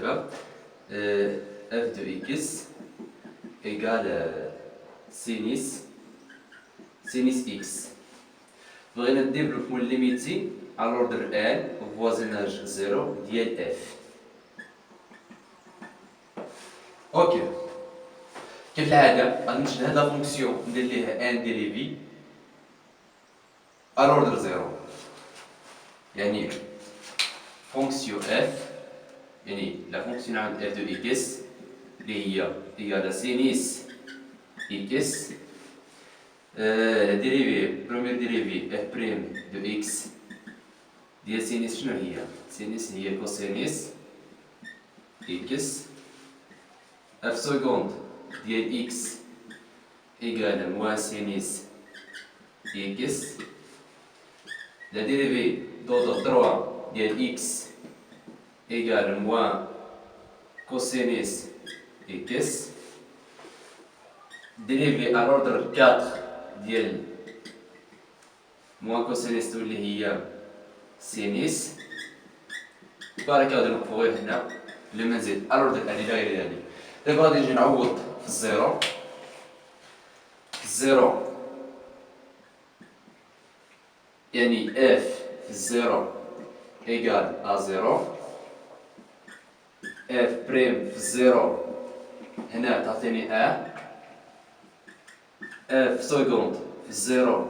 دابا f de x égale sinus x. بغينا نديفلوبو ليميتي على l'ordre n voisinage 0 ديال f. اوكي كيف العادة غادي نشد هاد لا فونكسيون ندير ليها ان ديريفي على l'ordre 0، يعني فونكسيون f يعني لا فونكسيون عند f de x اللي هي إيغال سينيس x ديريفي بروميير ديريفي f بريم دو x ديال سينيس. شنو هي؟ سينيس هي كوسينيس x f سكوند ديال x إيغال موان سينيس x. لا ديريفي دوطر 3 ديال x إيغال موان كوسينيس x. ديريفي على l'ordre 4 ديال موان كوسينيس تولي هي سينيس. بارك غادي نوقفو غير هنا بلا ما نزيد على l'ordre هادي لا غير هادي. دابا غادي نجي نعوض في الزيرو. الزيرو يعني f في الزيرو إيغال أ زيرو. f بريم في الزيرو هنا تعطيني أ. f سكوند في الزيرو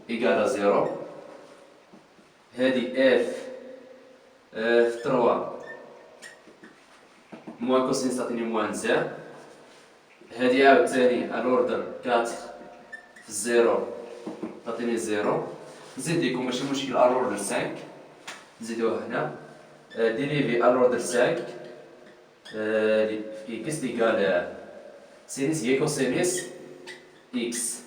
إيغال زيرو. هادي f في 3 موان كوسينس تعطيني موان زان. هادي عاوتاني على l'ordre 4 في الزيرو تعطيني زيرو. نزيد ليكم ماشي مشكل على l'ordre 5 نزيدوها هنا. ديريفي على l'ordre 5 إكس إيغال سينيس هي كوسينيس إكس.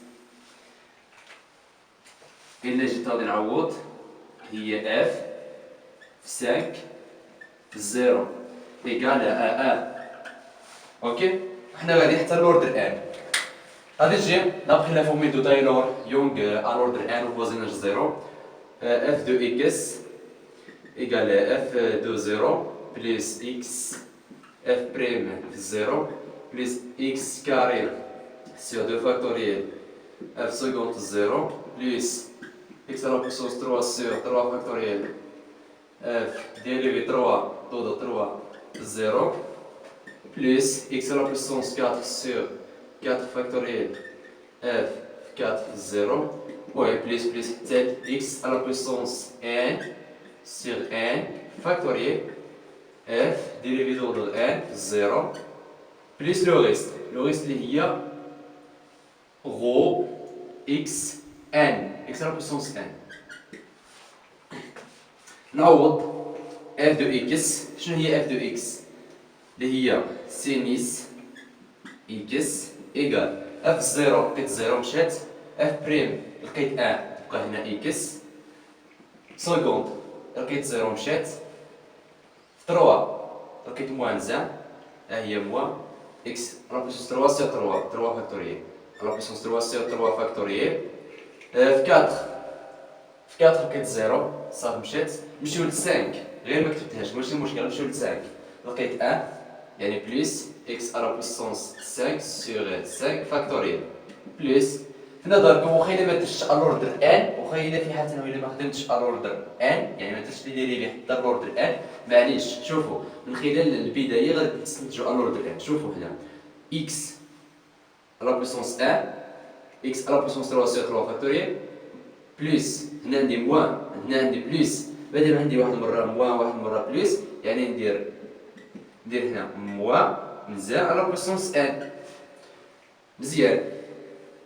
إلا جيت غادي نعوض هي f في 5 في الزيرو إيغال أ. أوكي حنا غادي حتى l'ordre n. غادي تجي دابخي لا فورميل دو تايلور يونغ على l'ordre n au voisinage 0 f de x égale f de 0 plus x f prime في 0 plus x carré sur 2 factoriel f seconde 0 plus x à la puissance 3 sur 3 factoriel f dérivé 3 tout de 3 0 plus x à la puissance 4 sur 4 factoriel f 4 0 ouais, plus x à la puissance n sur n factoriel f dérivé de n 0 plus le reste اللي هي rho x n x à la puissance n. نعوض f de x. شنو هي f de x؟ اللي هي سينيس x إيغال f 0 لقيت 0 مشات f بريم لقيت 1 تبقى هنا x سكوند لقيت 0 مشات 3 لقيت موان زان ها هي موان x على بويسونس 3 سير 3 فاكتوريال على بويسونس 3 سير 3 فاكتوريال في 4 لقيت 0 صافي مشات. نمشيو ل 5 غير ما كتبتهاش ماشي مشكل. نمشيو ل 5 لقيت 1 يعني بليس x على بويسونس 5 سور 5 فاكتوريال بليس. هنا داركم واخا الا ما درتش على l'ordre n واخا الا في حالة الا ما خدمتش على l'ordre n يعني ما درتش لي ديريفي حتى l'ordre n معليش. شوفوا من خلال البداية غادي تستنتجوا على l'ordre n. شوفوا هنا x على بويسونس 1 x على بويسونس 3 سور 3 فاكتوريال بليس هنا عندي موان هنا عندي بليس. مادام عندي واحد المرة موان واحد المرة بليس يعني ندير هنا موان مزيان على بويسونس ان مزيان.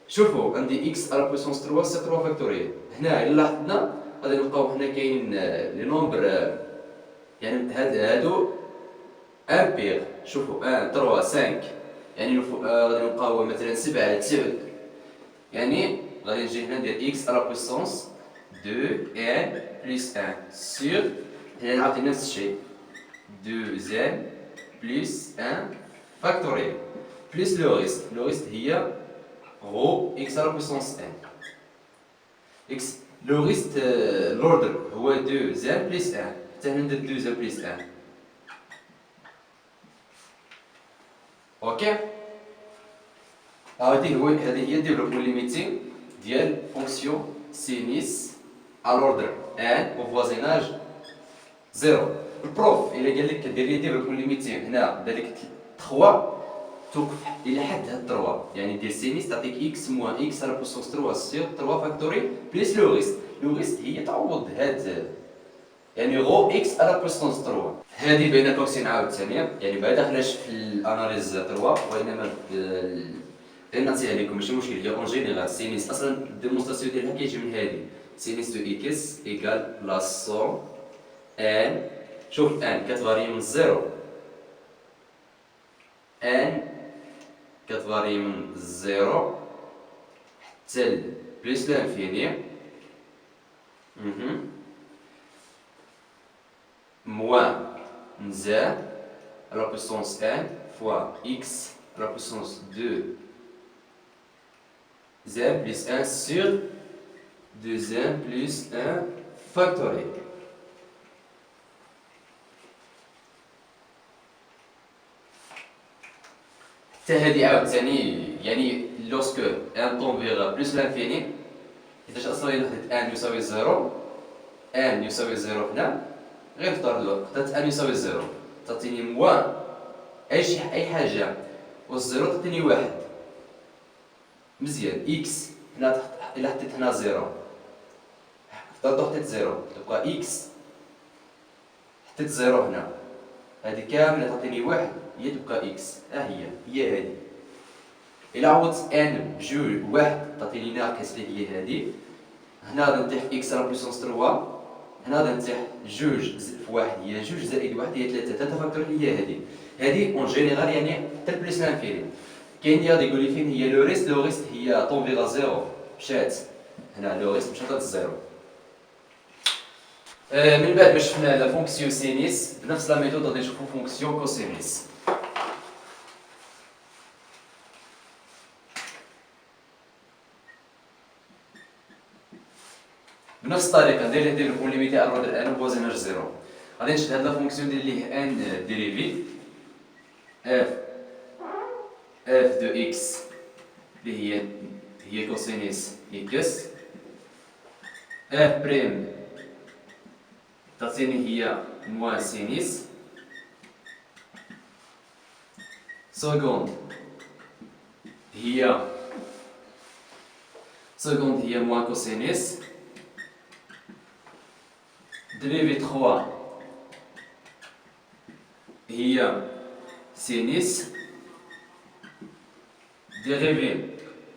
شوفوا عندي x على بويسونس 3 سي 3 فاكتوريال. هنا إلا لاحظنا غادي نلقاو هنا كاينين لي نومبر يعني هادو امبير. شوفوا 1 3 5 يعني غادي نلقاو مثلا 7 9 يعني غادي نجي هنا ندير x على بويسونس 2 n بلس 1 سور هنا نعطي نفس الشيء 2 بلس 1 فاكتوريال بلس لو ريست هي rho x à la puissance n. x le reste l'ordre هو 2 plus 1 حتى هنا ندير 2 plus 1 اوكي. هذه هي ديفلوبمون ليميتي ديال فونكسيون سينيس على لوردر ان وفوازيناج زيرو. البروف الا قال لك دير لي ديفلوبمون ليميتي هنا دالك 3 توقف الى حد هاد 3، يعني دير سينيس تعطيك اكس موان اكس على بوسونس 3 سيغ 3 فاكتوري بليس لو ريست. لو ريست هي تعوض هاد، يعني غو اكس على بوسونس 3. هذه بين قوسين عاوتاني يعني ما داخلاش في الاناليز 3 وانما غير نعطيها لكم ماشي مشكل. هي اون جينيرال سينيس اصلا الديمونستراسيون ديالها كيجي من هذه سينيس دو اكس ايكال لا سوم ان. شوف ان كتفاري من الزيرو، ان كتفاري من الزيرو حتى بليس لانفيني موان نزال à la puissance n fois x à la puissance 2 z plus 1 sur 2n plus 1 factoriel. حتى هادي عاوتاني يعني لوسكو ان طون فيغ بلوس لانفيني، حيتاش اصلا الا خديت ان يساوي زيرو، ان يساوي زيرو هنا غير اختار خدات ان يساوي زيرو تعطيني موان اي حاجه والزيرو تعطيني واحد. مزيان اكس هنا الا حطيت هنا زيرو اخترت حطيت زيرو تبقى اكس، حطيت زيرو هنا هادي كامله تعطيني واحد هي تبقى اكس. هي هادي. الا عوضت ان بجوج واحد تعطيني ناقص اللي هي هادي. هنا غادي نطيح اكس على بلوسونس 3، هنا غادي نطيح جوج في واحد هي جوج زائد واحد هي 3. 3 فاكتور هي هادي اون جينيرال يعني حتى بليس لانفيني. كاين اللي غادي يقول لي فين هي لو ريست. لو ريست هي طون فيغا زيرو مشات هنا، لو ريست مشات للزيرو. من بعد ما شفنا لا فونكسيون سينيس بنفس لا ميثود غادي نشوفو فونكسيون كوسينيس. بنفس الطريقه ندير ديفلوبمون ليميتي على لوردر ان وفوازيناج زيرو. غادي نشد هاد لا فونكسيون ديال ليه ان ديريفي اف دو اكس اللي هي كوسينيس اكس، اف بريم تعطيني هي موان سينيس، سكوند هي موان كوسينيس، دريفي 3 هي سينيس، ديريفي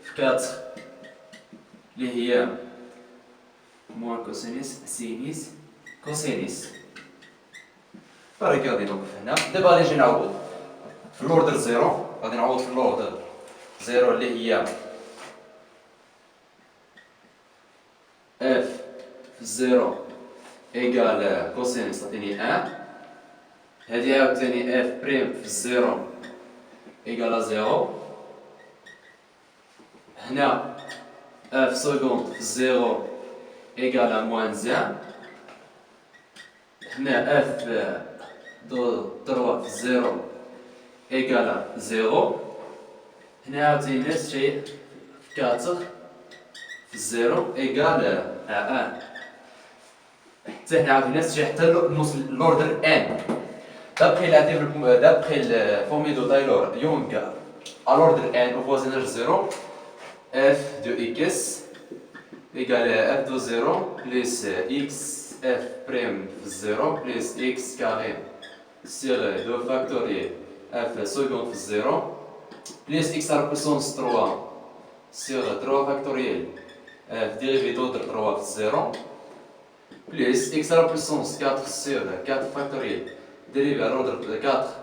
في 4 اللي هي موان كوسينيس سينيس كوسينيس. فريق غادي نوقف هنا. دابا غادي نجي نعوض في اللوردر زيرو. غادي نعوض في اللوردر زيرو اللي هي اف في زيرو ايكال كوسينيس تعطيني ان. هادي عاوتاني اف بريم في الزيرو ايكال زيرو. هنا اف سكوند في الزيرو ايكال موان زان. هنا اف دو 3 في الزيرو ايكال زيرو. هنا عاوتاني نفس الشيء في 4 في الزيرو ايكال ان. حتى هنا عاوتاني نفس الشيء حتى نوصل لوردر ان. D'après la formule de Taylor-Young à l'ordre n au voisinage 0, f de x égale f de 0 plus x f prime 0 plus x carré sur 2 factoriel f seconde 0 plus x à la puissance 3 sur 3 factoriel f dérivé d'autre 3 0 plus x à la puissance 4 sur 4 factoriel dérivé à l'ordre de 4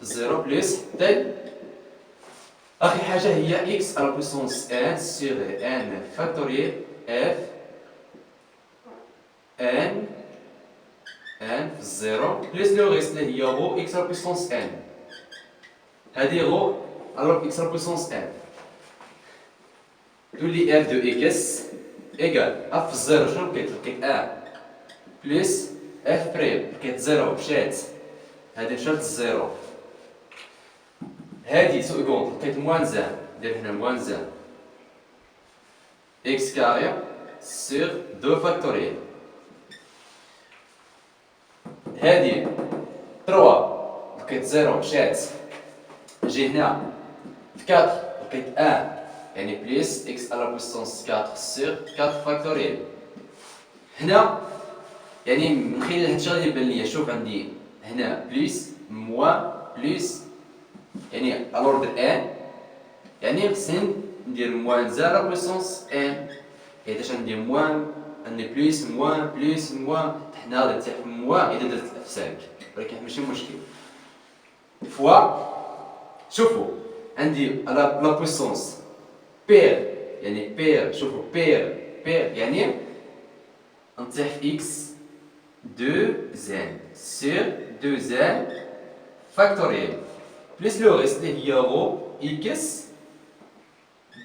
0 plus tel. آخر حاجة هي x à la puissance n sur n factoriel f n في 0 plus le reste اللي هي rho x à la puissance n. هذه rho alors x à la puissance n. تولي f de x égale f في 0 شنو بقيت؟ لقيت 1 plus f بريم بقيت 0 مشات، هادي مشات للزيرو. هادي سكوند لقيت موان زان، ندير هنا موان زان إكس كاري سيغ دو فاكتوريال. هادي تروا لقيت زيرو مشات، نجي هنا في كاتر لقيت ان يعني بليس إكس على بويسونس كاتر سيغ كاتر فاكتوريال. هنا يعني من خلال هاد الشغل يبان ليا، شوف عندي هنا بليس موان بليس يعني الوردر ان، يعني خصني ندير موان زان على بويسونس ان، يعني اش ندير موان عندي بليس موان بليس موان، حنا غادي نتيح موان اذا درت في 5 ولكن ماشي مشكل. فوا شوفوا عندي لا بويسونس بير يعني بير، شوفوا بير يعني نتيح في اكس دو زان سير دو زان فاكتوريال بليس لو ريست اللي هي رو اكس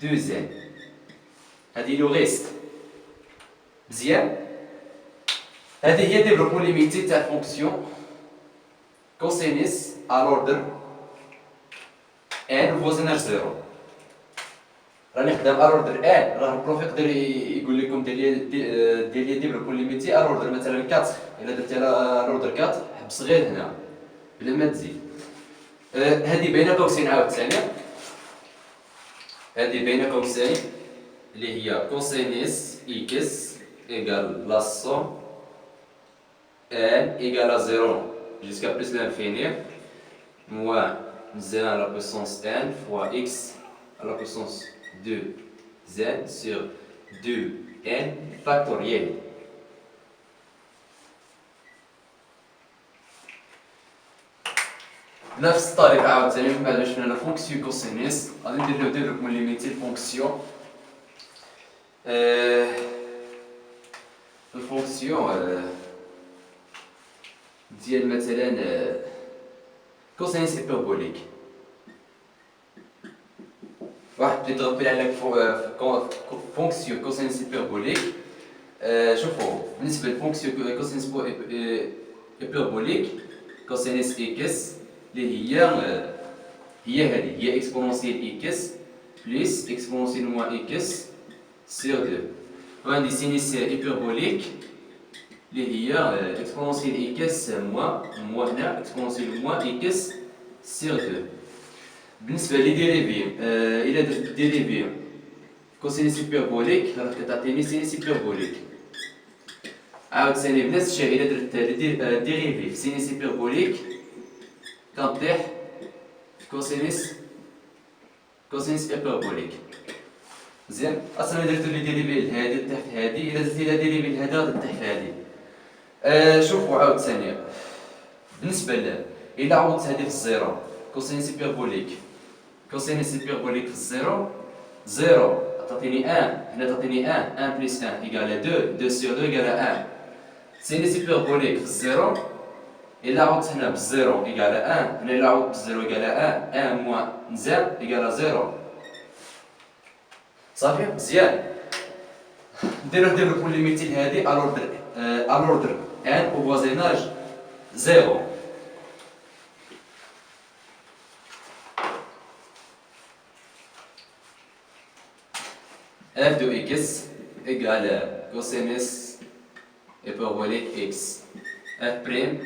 دو زان. هادي لو ريست مزيان. هذه هي ديفلوبمون ليميتي تاع الفونكسيون كوسينيس على لوردر ان فوزيناج زيرو. راني خدام على لوردر ان، راه البروف يقدر يقول لكم دير لي ديفلوبمون ليميتي على لوردر مثلا 4. الا درتي على لوردر 4 حبس غير هنا بلا ما تزيد. هذه بين قوسين عاوتاني، هذه بين قوسين اللي هي كوسينيس اكس ايكال لا سوم n égale à 0 jusqu'à plus l'infini, moins z à la puissance n fois x à la puissance 2z sur 2n factoriel. نفس الطريقة عاوتاني من بعد شفنا لا فونكسيون كوسينيس، غادي نديرو ديفلوبمون ليميتي الفونكسيون. الفونكسيون ديال مثلا كوسينيس هيبربوليك، واحد بغى يضرب على فونكسيون كوسينيس هيبربوليك. شوفوا بالنسبه للفونكسيون كوسينيس هيبربوليك كوسينيس اكس اللي هي هذه هي اكسبونونسيال اكس بلس اكسبونونسيال موان اكس سير 2، وعندي سينيس هيبربوليك اللي هي اكسبونونسيال اكس موان هنا اكسبونونسيال موان اكس سير 2. بالنسبه لي ديريفي الى درت ديريفي كوسينيس هيبربوليك راه كتعطيني سينيس هيبربوليك. عاوتاني بنفس الشيء الى درت ديريفي في سينيس هيبربوليك كنطيح في كوسينيس هيبربوليك. مزيان. اصلا درت لي ديريفي لهادي تحت هادي، الى درتي لها ديريفي لهذا غادي تحت هادي. شوفوا عاوتاني بالنسبه الى عوضت هادي في الزيرو كوسينيس هيبربوليك في الزيرو زيرو تعطيني 1، هنا تعطيني 1 بلس 1 ايكال 2 سور 2 ايكال 1. سينيس هيبربوليك في الزيرو الى عوضت هنا بالزيرو ايكال 1، هنا الى عوضت بالزيرو ايكال 1 موان زان ايكال 0. صافي مزيان. نديرو ديفلوبمون ليميتي لهادي الوردر ان او فوازيناج 0. f de x égale cosinus hyperbolique x. f prime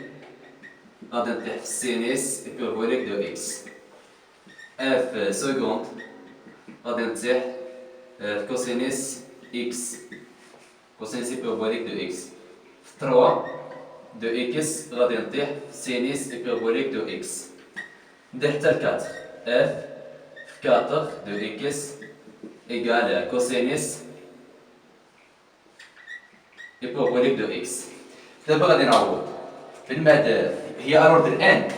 غادي نطيح في sinus hyperbolique de x. f seconde غادي نطيح في cosinus x cosinus hyperbolique de x. في 3 de x غادي نطيح في sinus hyperbolique de x. ندير حتى ل 4 f في 4 de x égale cosinus hyperbolique de x. دابا غادي نعوض من بعد هي الوردر ان.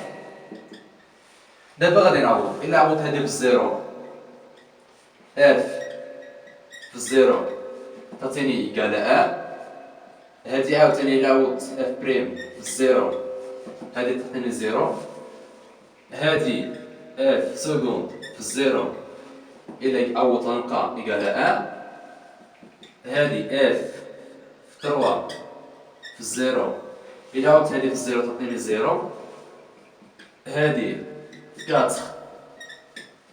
دابا غادي نعوض الا عوضت هادي بالزيرو اف في الزيرو تعطيني ايكال ا. هادي عاوتاني الا عوضت اف بريم في الزيرو هادي تعطيني زيرو. هادي اف سكوند في الزيرو إلا عوضت نلقى إيكال 1. هادي اف في 3 في الزيرو إلا عوضت هادي في الزيرو تعطيني زيرو. هادي في 4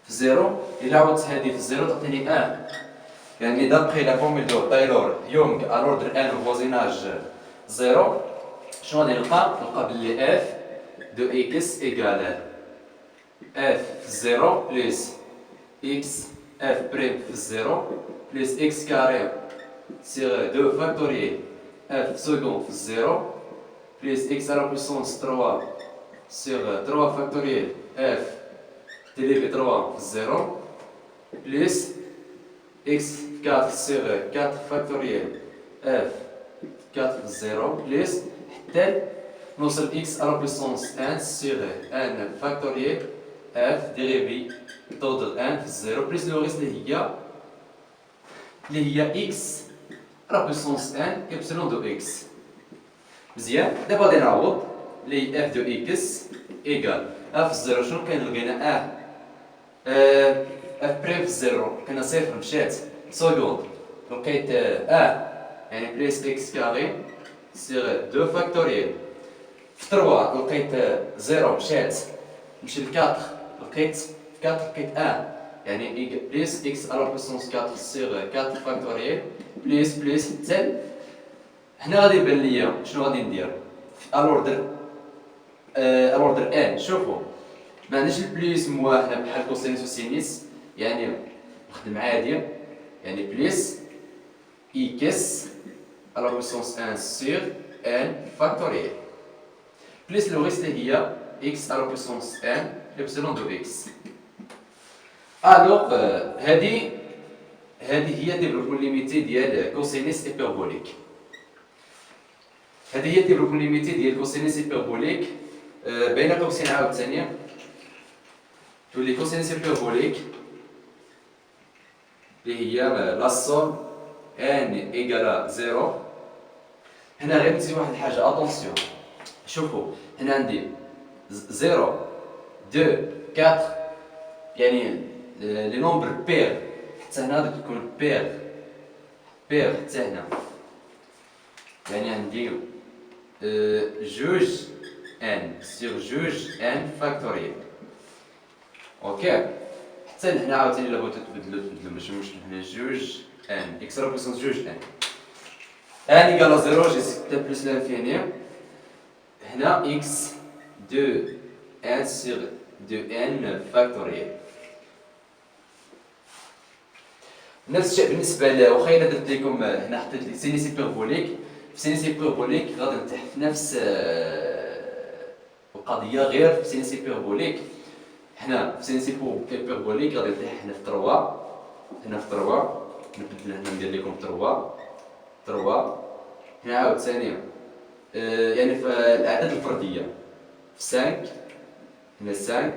في زيرو. إلا عاودت هادي في زيرو تعطيني ان. يعني دابخي لا فورمول دو تايلور يونغ à l'ordre n au voisinage زيرو، شنو غادي نلقى؟ نلقى بلي اف دو اكس ايكال اف في زيرو بليس اكس اف بريم في زيرو بليس اكس كاري سيغ دو فاكتوريال اف سكوند في زيرو بليس اكس على بويسونس 3 سيغ 3 فاكتوريال اف ديريفي 3 في زيرو بليس x 4 sur 4 factoriel f 4 في 0 بليس حتى نوصل x à la puissance 1 sur n factoriel f dérivé تفضل 1 في 0 بليس لو ريست اللي هي x à la puissance 1 epsilon دو x. مزيان. دابا غادي نعوض لي f دو x ايكال f في 0 شنو كاين لقينا اف بريم في الزيرو كنا صفر مشات سكوند لقيت يعني بليس اكس كاري سيغ دو فاكتوريال في 3 لقيت زيرو مشي ل 4 لقيت 4 لقيت يعني بليس اكس على بويسونس 4 سيغ 4 فاكتوريال بليس حتى هنا غادي يبان ليا شنو غادي ندير الوردر ان. شوفوا ما عنديش البليس موا هنا بحال كوسينيس وسينيس، يعني نخدم عادي يعني بليس اكس على بويسونس 1 سيغ ان فاكتوريال بليس لو ريست هي اكس على بويسونس 1 ابسلون دو اكس. الوغ هذه هي ديفلوبمون ليميتي ديال كوسينيس ايبربوليك. هذه هي ديفلوبمون ليميتي ديال كوسينيس ايبربوليك. بين قوسين عاوتاني تولي كوسينيس ايبربوليك اللي هي لا سوم ان ايكالا زيرو. هنا غير نزيد واحد الحاجه اتونسيون. شوفوا هنا عندي زيرو دو 4 يعني لي نومبر بير حتى هنا غادي تكون بير حتى هنا، يعني عندي جوج ان سيغ جوج ان فاكتوريال. اوكي حتى هنا عاوتاني الا بغيتو تبدلو ماشي مشكل. هنا جوج ان اكس على بويسونس جوج ان ايكالا زيرو جي 6 بلس لانفيني. هنا اكس دو ان سيغ دو ان فاكتوريال. نفس الشيء بالنسبه ل واخا الا درت لكم هنا حطيت لي سينيس ايبربوليك. في سينيس ايبربوليك غادي نتيح في نفس القضيه غير في سينيس ايبربوليك. هنا في سينيس ايبربوليك غادي نتيح هنا في 3 هنا في 3 نبدل هنا ندير لكم 3 هنا عاوتاني يعني في الاعداد الفرديه في 5 هنا 5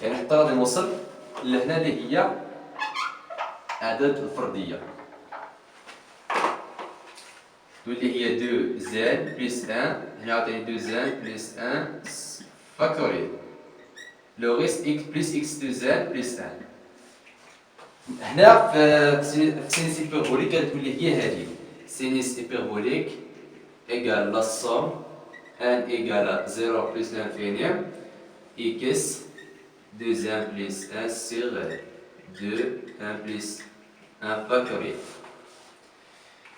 يعني حتى غادي نوصل لهنا اللي هي اعداد الفرديه تولي هي 2 زائد بلس 1. هنا عاوتاني 2 زائد بلس 1 فاكتوريال لو ريست اكس بلس اكس 2 زائد بلس 1. هنا في سينيس ايبربوليك غتولي هي هذه سينيس ايبربوليك ايكال لا سوم ان ايكال 0 بلس لانفيني اكس 2 بلس 1 سيغ 2 1 بلس 1 فاكتوريال.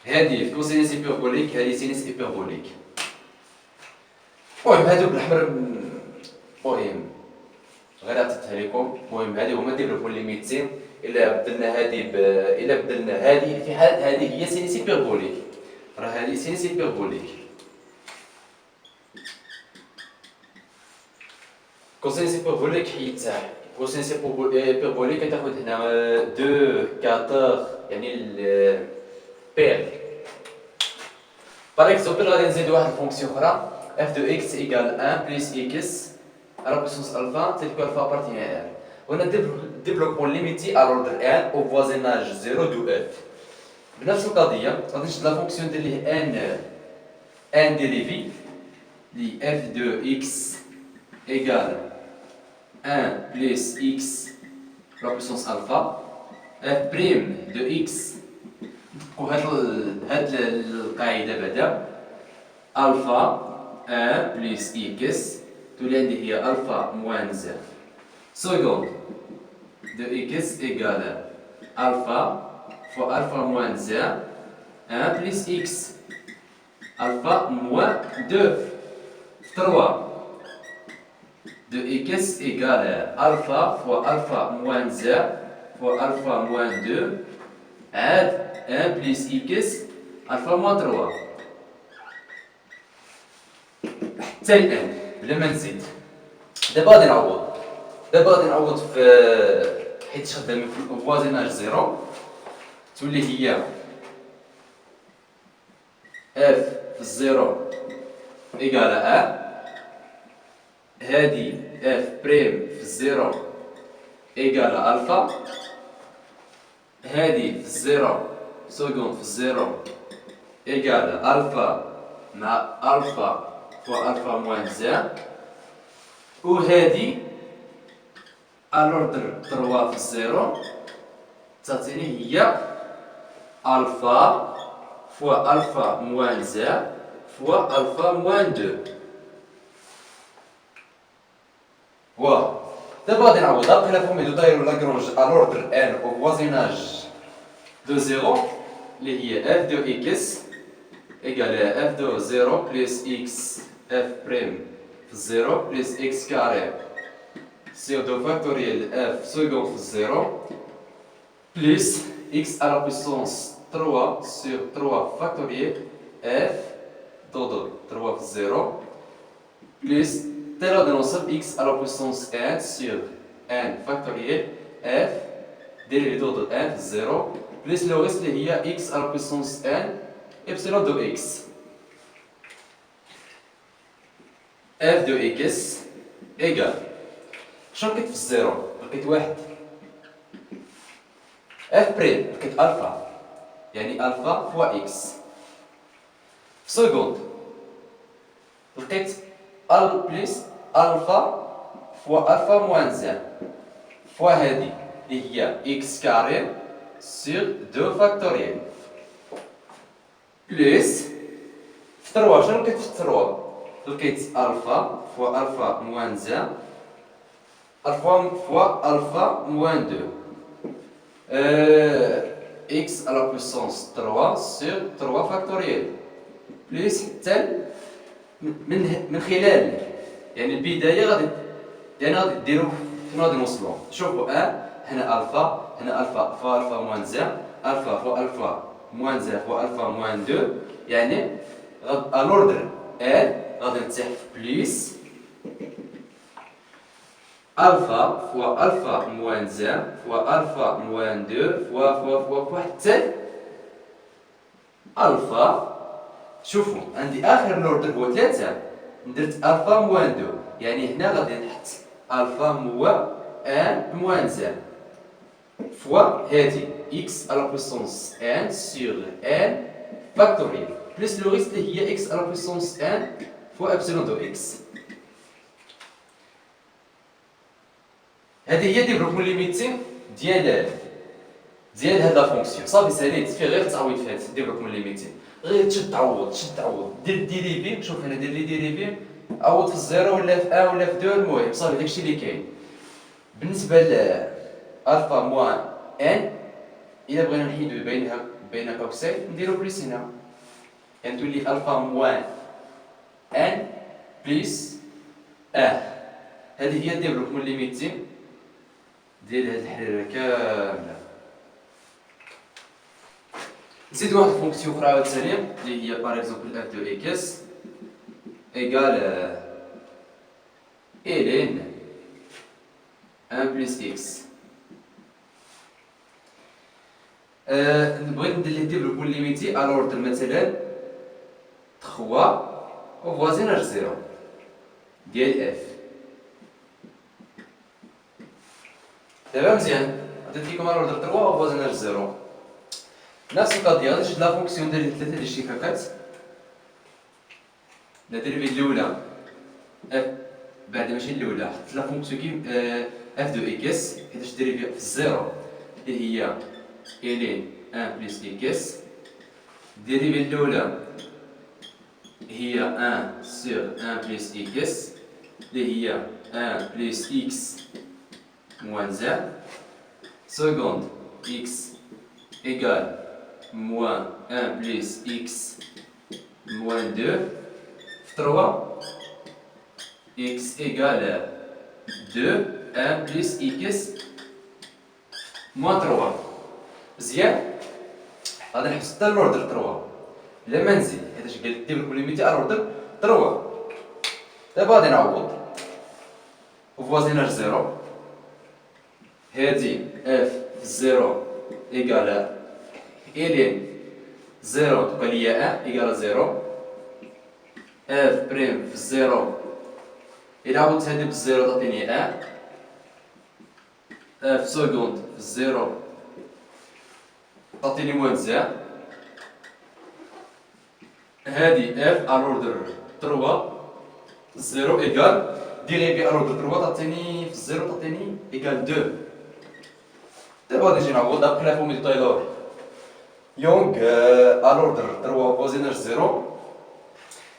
هذه في كوسينيس ايبربوليك هذه سينيس ايبربوليك. المهم هادو بالاحمر مهم غير عطيتها لكم. المهم هذه هما ديفلوبمون ليميتي. الا بدلنا هذه في حالة هذه هي سينيس ايبربوليك. راه هذه سينيس ايبربوليك. كوسينيس ايبربوليك حيدتها. كوسينيس ايبربوليك كتاخد هنا 2 4 يعني بير. باغ اكزومبل غادي نزيد واحد الفونكسيون اخرى اف دو اكس ايكال 1 بلس اكس على بويسونس الفا تلك الفا ابارتيان ا. هنا ديفلوبمون ليميتي على اوردر ان او فوازيناج زيرو دو اف. بنفس القضيه غادي نشد لا فونكسيون دير ليه ان ديريفي لي اف دو اكس ايكال 1 بلس اكس على بويسونس الفا اف بريم دو اكس. هاد القاعده بعدا الفا 1 بلس اكس تولي عندي هي الفا موان 0 سكوند de x égale alpha fois alpha moins 1 plus x. Alpha moins 2. 3 de x égale alpha fois alpha moins 1 fois alpha moins 2 add 1 plus x alpha moins 3 حتى الآن بلا ما نزيد. دابا غادي نعوض في حيت خدامين في الفوازيناج زيرو تولي هي اف في الزيرو إيكال أ. هادي اف بريم في الزيرو إيكال ألفا. هادي في الزيرو سكوند في الزيرو إيكال ألفا مع ألفا فوا ألفا موان زان. وهادي الأوردر 3 في الزيرو تعطيني هي ألفا فوا ألفا موان زان فوا ألفا موان 2. واه دابا غادي نعوضها بقينا فهم دو دايرو لاكرونج الأوردر ان أو فوازيناج دو زيرو اللي هي اف دو اكس إيكال اف دو زيرو بلس اكس اف بريم في الزيرو بلس اكس كاري سير دو فاكتوريال اف سكوند في الزيرو بلس اكس على بويسونس 3 سير 3 فاكتوريال اف دو 3 في الزيرو بلس تالي غادي نوصل اكس على بويسونس 1 سير 1 فاكتوريال اف ديري دو 1 في الزيرو بلس لو ريست اللي هي اكس على بويسونس 1 ابسيلون دو اكس. اف دو اكس ايكال شنو لقيت في الزيرو؟ لقيت واحد. اف بريم لقيت الفا يعني الفا فوا اكس. في سكوند لقيت ال بلس الفا فوا الفا موان زان فوا هادي اللي هي اكس كاري سير دو فاكتوريال بلس في 3 شنو لقيت في 3؟ لقيت الفا فوا الفا موان زان الفا فوا الفا موان 2 اكس على بويسونس 3 سير 3 فاكتوريال بلس حتى من خلال يعني البدايه غادي ديرو فين غادي نوصلو. شوفوا هنا الفا فوا الفا موان زان الفا فوا الفا موان زان فوا الفا موان 2 يعني الوردر غادي نتيح بليس الفا فوا الفا موان زان فوا الفا موان 2 فوا حتى الفا. شوفوا عندي اخر لوردر هو 3 درت الفا موان 2 يعني هنا غادي نحط الفا موان 1 موان زان فوا هادي اكس على بويسونس 1 سور 1 فاكتوريال بلس لو ريست اللي هي اكس على بويسونس 1 فوا ابسيلون دو اكس. هذه هي ديفلوبمون ليميتي ديال هاد لا فونكسيون. صافي ساليت فيه غير تعويض في هاد ديفلوبمون ليميتي. غير تشد تعوض دير ديريفي. شوف هنا دير لي ديريفي عوض في الزيرو ولا في 1 ولا في 2 المهم صافي داكشي اللي كاين. بالنسبه ل الفا موان ان الا بغينا نحيدو بين كوكسين نديرو بليس هنا يعني تولي الفا موان ان بليس هذه هي ديفلوبمون ليميتي ديال هاد الحريره كامله. نزيد واحد فونكسيون اخرى عاوتاني اللي هي باغ اكزومبل اف دو اكس ايكال الين 1 بلس اكس. بغيت ندير ليه ديفلوبمون ليميتي على اوردر مثلا 3 او فوازيناج زيرو ديال اف. دابا مزيان عطيت لكم على اوردر 3 او فوازيناج زيرو نفس القضيه. غادي نشد لا فونكسيون ديال 3 ديال الاشتكاكات. لا ديريفي الاولى اف بعد ماشي الاولى حطيت لا فونكسيون كي اف دو اكس حيتاش ديريفي في الزيرو اللي هي الين 1 بلس اكس. ديريفي الاولى هي 1 سور 1 بلس اكس اللي هي 1 بلس اكس موان زان seconde x égale moins 1 plus x moins 2. في 3 x égale 2 1 plus x moins 3. مزيان. غادي نحبس حتى لوردر 3 بلا ما نزيد حيتاش قال لك دير كوليميتي على لوردر 3. دابا غادي نعوض فوازيناج زيرو. هادي اف زيرو ايكال الين زيرو تبقى ليا ان ايكال زيرو. اف بريم في الزيرو إلا عوضت هادي بالزيرو تعطيني ان. اف سكوند في الزيرو تعطيني موان زان. هادي اف الوردر 3 زيرو ايكال ديريفي الوردر 3 تعطيني في الزيرو تعطيني ايكال 2. دابا غادي نجي نعوض ابخي لا فورمي دو تايلور يونغ الوردر 3 فوازيناج زيرو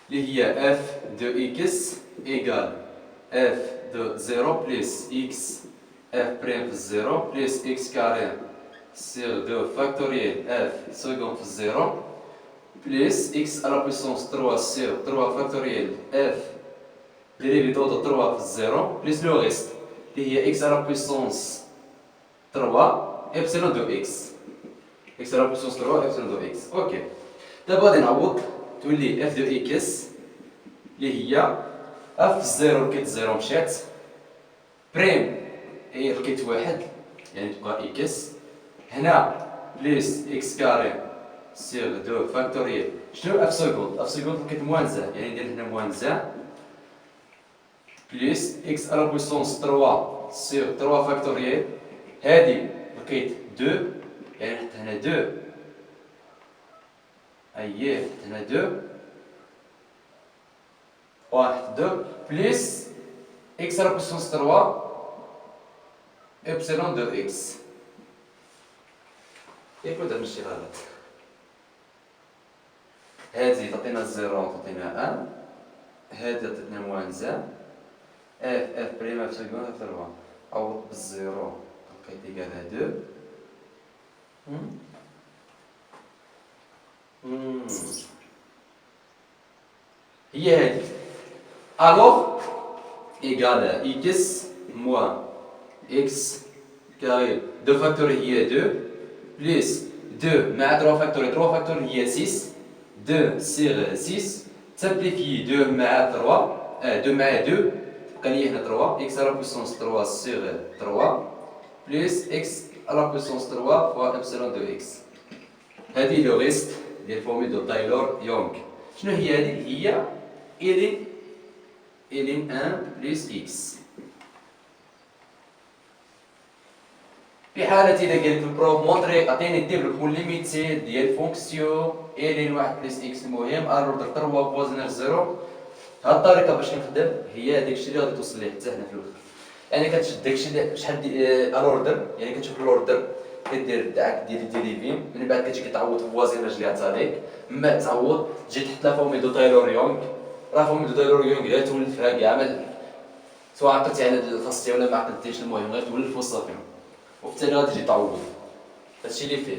اللي هي اف دو اكس ايكال اف دو زيرو بليس اكس اف بريم في الزيرو بليس اكس كاري سيغ دو فاكتوريال اف سكوند في الزيرو بليس اكس على بويسونس 3 سيغ 3 فاكتوريال اف ديريفي دو 3 في الزيرو بليس لو ريست اللي هي اكس على بويسونس 3 ابسيلون دو اكس اكس على بويسونس 3 ابسيلون دو اكس. اوكي دابا غادي نعوض تولي اف دو اكس اللي هي اف الزيرو لقيت زيرو مشات بريم هي لقيت واحد يعني تبقى اكس هنا بليس اكس كاري سيغ دو فاكتوريال شنو اف سكوند. اف سكوند لقيت موان زان يعني ندير هنا موان زان بليس اكس على بويسونس 3 سيغ 3 فاكتوريال. هادي لقيت 2 يعني نحط هنا 2 اييه نحط هنا 2 واحد 2 بليس اكس على بويسونس 3 ابسيلون دو اكس. ياكو درنا شي غلط. هادي تعطينا زيرو تعطينا ان. هادي تعطينا موان زان اف بريم اف سكوند اف 3 عوض بالزيرو لقيت ايكال 2. هي هادي الوغ ايكال اكس موان اكس كاري دو فاكتوري هي 2 بليس 2 مع 3 فاكتوري 3 فاكتوري هي 6 2 سيغ 6 تسامبليفي 2 مع 3 2 مع 2 تبقى لي هنا 3 اكس على بويسونس 3 سيغ 3 بليس اكس على بويسونس 3 فوا ابسيلون دو اكس. هذه لو ريست ديال فورمي دو تايلور يونغ. شنو هي هذه؟ هي الين 1 بليس اكس. في حالة إذا قال لك البروف مونطري عطيني ديفلوبمون ليميتي ديال فونكسيون الين 1 بليس اكس المهم الوردر 3 فوازيناج زيرو. هاد الطريقة باش نخدم هي داكشي اللي غادي توصل ليه حتى هنا في الاخر. يعني كتشد داكشي اللي شحال الوردر يعني كتشوف الوردر كدير داك ديال ديريفي من بعد كتجي كتعوض فوازيناج اللي عطاتيك من بعد تعوض تجي تحط لا فورمي دو تايلور يونغ. لا فورمي دو تايلور يونغ غير تولف فيها كاع سواء عقلتي على الخاصية ولا ما عقلتيش المهم غير تولف وصافي وبالتالي غادي تجي تعوض. هادشي اللي فيه.